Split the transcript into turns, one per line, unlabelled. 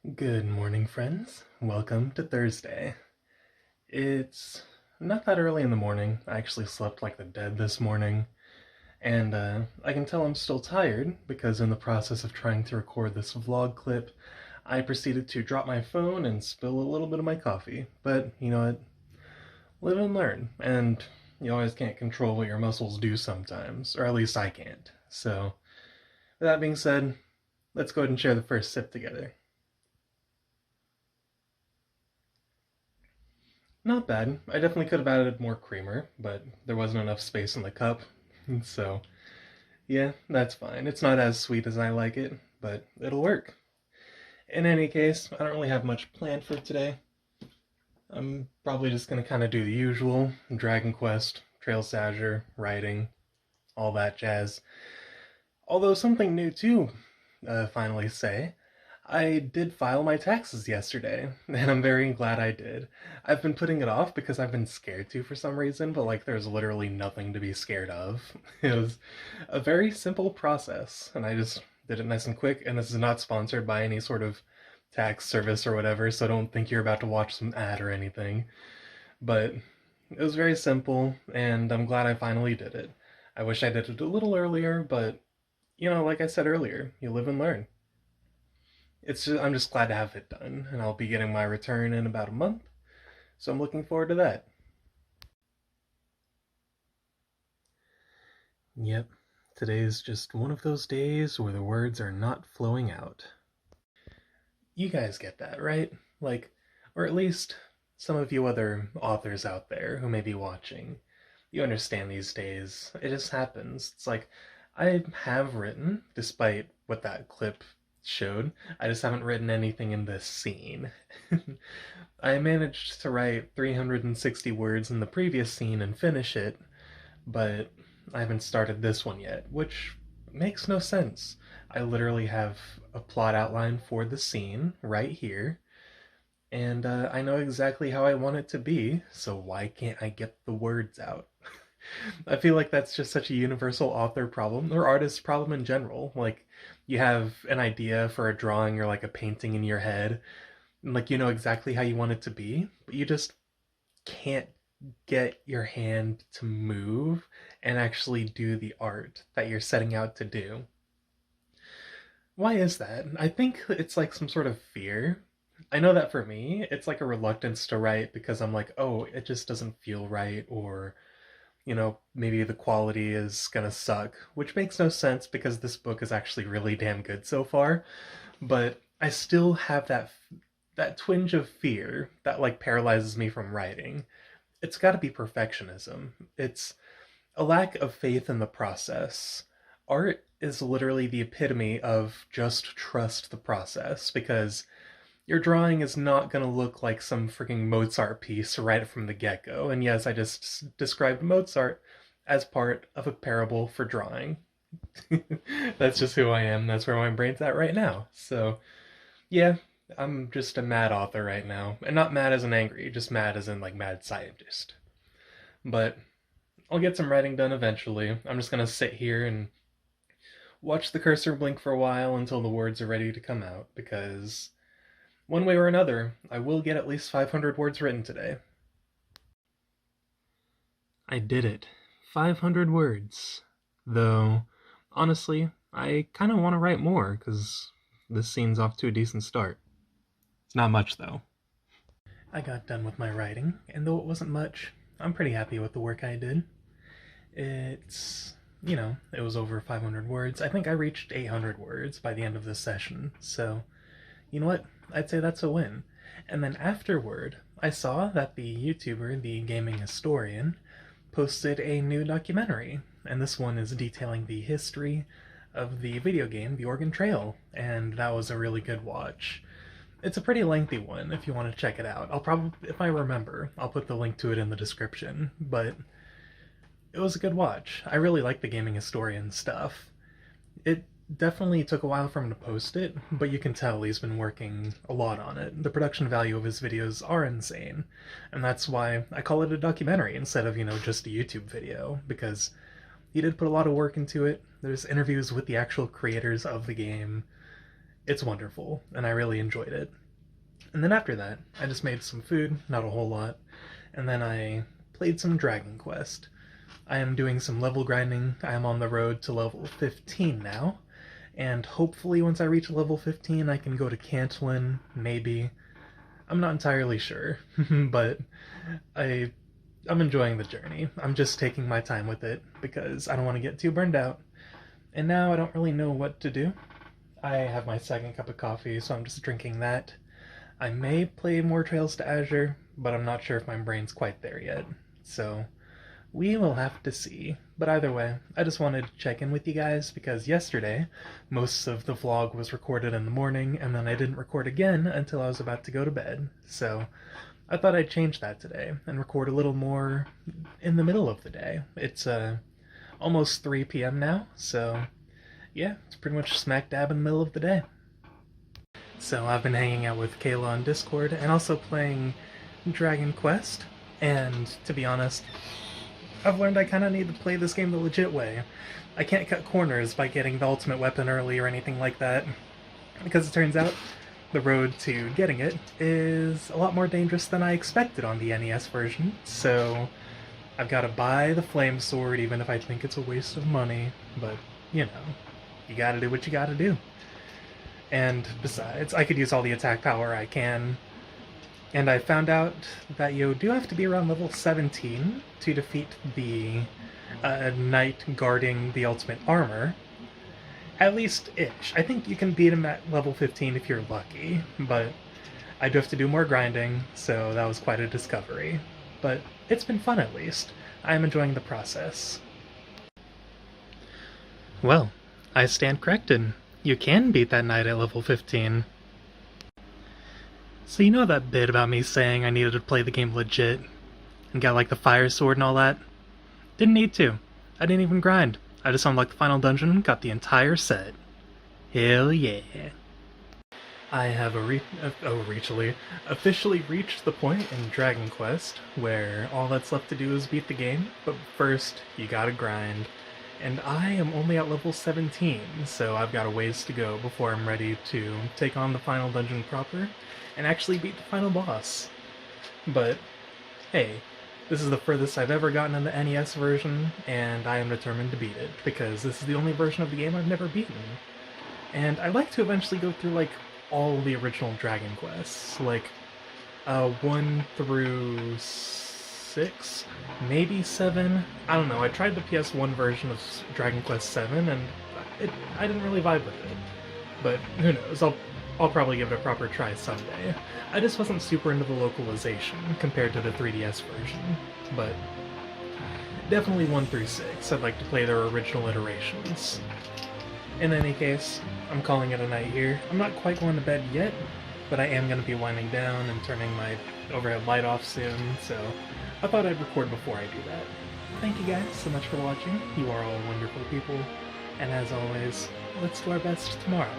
Good morning, friends. Welcome to Thursday. It's not that early in the morning. I actually slept like the dead this morning, and I can tell I'm still tired because in the process of trying to record this vlog clip, I proceeded to drop my phone and spill a little bit of my coffee. But you know what? Live and learn, and you always can't control what your muscles do sometimes, or at least I can't. So, with that being said, let's go ahead and share the first sip together. Not bad. I definitely could have added more creamer, but there wasn't enough space in the cup. So, yeah, that's fine. It's not as sweet as I like it, but it'll work. In any case, I don't really have much planned for today. I'm probably just gonna kind of do the usual Dragon Quest, Trails to Azure, writing, all that jazz. Although something new too, finally say. I did file my taxes yesterday, and I'm very glad I did. I've been putting it off because I've been scared to for some reason, but like there's literally nothing to be scared of. It was a very simple process, and I just did it nice and quick, and this is not sponsored by any sort of tax service or whatever, so don't think you're about to watch some ad or anything. But it was very simple, and I'm glad I finally did it. I wish I did it a little earlier, but like I said earlier, you live and learn. I'm just glad to have it done, and I'll be getting my return in about a month, so I'm looking forward to that. Yep, today's just one of those days where the words are not flowing out. You guys get that, right? Like, or at least some of you other authors out there who may be watching. You understand these days. It just happens. It's like, I have written, despite what that clip showed, I just haven't written anything in this scene. I managed to write 360 words in the previous scene and finish it, but I haven't started this one yet, which makes no sense. I literally have a plot outline for the scene right here, and I know exactly how I want it to be, so why can't I get the words out? I feel like that's just such a universal author problem, or artist problem in general. Like, you have an idea for a drawing or like a painting in your head, and like you know exactly how you want it to be, but you just can't get your hand to move and actually do the art that you're setting out to do. Why is that? I think it's like some sort of fear. I know that for me, it's like a reluctance to write because I'm like, oh, it just doesn't feel right, or, maybe the quality is gonna suck, which makes no sense because this book is actually really damn good so far. But I still have that twinge of fear that like paralyzes me from writing. It's got to be perfectionism. It's a lack of faith in the process. Art is literally the epitome of just trust the process because your drawing is not going to look like some freaking Mozart piece right from the get go. And yes, I just described Mozart as part of a parable for drawing. That's just who I am. That's where my brain's at right now. So, yeah, I'm just a mad author right now. And not mad as in angry, just mad as in like mad scientist. But I'll get some writing done eventually. I'm just gonna sit here and watch the cursor blink for a while until the words are ready to come out, because one way or another, I will get at least 500 words written today. I did it. 500 words. Though, honestly, I kind of want to write more, because this scene's off to a decent start. It's not much, though. I got done with my writing, and though it wasn't much, I'm pretty happy with the work I did. It was over 500 words. I think I reached 800 words by the end of this session, so you know what? I'd say that's a win. And then afterward, I saw that the YouTuber, the gaming historian, posted a new documentary, and this one is detailing the history of the video game, The Oregon Trail, and that was a really good watch. It's a pretty lengthy one if you want to check it out. I'll probably, if I remember, I'll put the link to it in the description, but it was a good watch. I really like the gaming historian stuff. It definitely took a while for him to post it, but you can tell he's been working a lot on it. The production value of his videos are insane, and that's why I call it a documentary instead of, just a YouTube video, because he did put a lot of work into it. There's interviews with the actual creators of the game. It's wonderful, and I really enjoyed it. And then after that, I just made some food, not a whole lot, and then I played some Dragon Quest. I am doing some level grinding. I am on the road to level 15 now, and hopefully once I reach level 15 I can go to Cantwin, maybe. I'm not entirely sure, but I I'm enjoying the journey. I'm just taking my time with it because I don't want to get too burned out. And now I don't really know what to do. I have my second cup of coffee, so I'm just drinking that. I may play more Trails to Azure, but I'm not sure if my brain's quite there yet. So we will have to see. But either way, I just wanted to check in with you guys because yesterday, most of the vlog was recorded in the morning, and then I didn't record again until I was about to go to bed. So I thought I'd change that today and record a little more in the middle of the day. It's almost 3 p.m. now, so yeah, it's pretty much smack dab in the middle of the day. So I've been hanging out with Kayla on Discord and also playing Dragon Quest, and to be honest, I've learned I kind of need to play this game the legit way. I can't cut corners by getting the ultimate weapon early or anything like that, because it turns out the road to getting it is a lot more dangerous than I expected on the NES version, so I've got to buy the flame sword even if I think it's a waste of money, but, you know, you gotta do what you gotta do. And besides, I could use all the attack power I can. And I found out that you do have to be around level 17 to defeat the knight guarding the ultimate armor. At least ish. I think you can beat him at level 15 if you're lucky, but I do have to do more grinding, so that was quite a discovery. But it's been fun at least. I'm enjoying the process. Well, I stand corrected. You can beat that knight at level 15. So you know that bit about me saying I needed to play the game legit and get like the fire sword and all that? Didn't need to. I didn't even grind. I just unlocked the final dungeon, got the entire set. Hell yeah. I have officially reached the point in Dragon Quest where all that's left to do is beat the game, but first you gotta grind. And I am only at level 17, so I've got a ways to go before I'm ready to take on the final dungeon proper and actually beat the final boss. But hey, this is the furthest I've ever gotten in the NES version, and I am determined to beat it, because this is the only version of the game I've never beaten. And I'd like to eventually go through, like, all the original Dragon Quests, like, 1 through 6, maybe 7. I don't know, I tried the PS1 version of Dragon Quest VII, and I didn't really vibe with it. But who knows, I'll probably give it a proper try someday. I just wasn't super into the localization compared to the 3DS version, but definitely 1 through 6. I'd like to play their original iterations. In any case, I'm calling it a night here. I'm not quite going to bed yet, but I am going to be winding down and turning my overhead light off soon, so I thought I'd record before I do that. Thank you guys so much for watching. You are all wonderful people, and as always, let's do our best tomorrow.